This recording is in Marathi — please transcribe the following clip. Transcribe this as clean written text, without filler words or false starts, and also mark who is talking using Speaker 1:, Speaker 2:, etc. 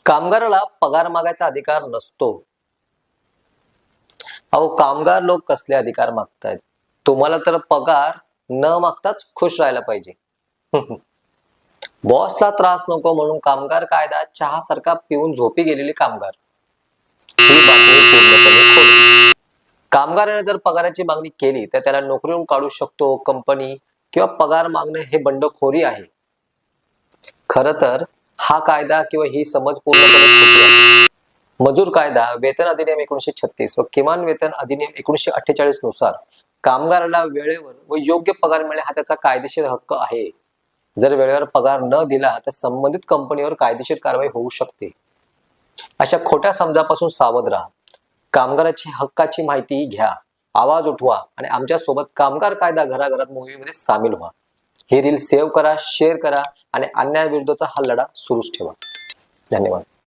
Speaker 1: कामगाराला पगार मागायचा अधिकार नसतो. अहो, कामगार लोक कसले अधिकार मागतायत? तुम्हाला तर पगार न मागताच खुश राहायला पाहिजे. बॉसला त्रास नको म्हणून कामगार कायदा चहासारखा पिऊन झोपी गेलेली कामगार, ही बातमी पूर्णपणे खोटी. कामगाराने जर पगाराची मागणी केली तर त्याला नोकरीवरून काढू शकतो कंपनी, किंवा पगार मागणे हे बंडखोरी आहे. खर तर हा कायदा किंवा ही समज पूर्णपणे खोटी आहे. मजूर कायदा, वेतन अधिनियम 1936 व किमान वेतन अधिनियम 1948 नुसार कामगाराला वेळेवर व योग्य पगार मिळणे हा त्याचा कायदेशीर हक्क आहे. जर वेळेवर पगार न दिला तर संबंधित कंपनीवर कायदेशीर कारवाई होऊ शकते. अशा खोट्या समजापासून सावध राहा. कामगाराची हक्काची माहिती घ्या, आवाज उठवा आणि आमच्या सोबत कामगार कायदा घराघरात मोहिमेमध्ये सामील व्हा. ही रील सेव्ह करा, शेअर करा आणि अन्यायाविरुद्धचा हा लढा सुरूच ठेवा. धन्यवाद.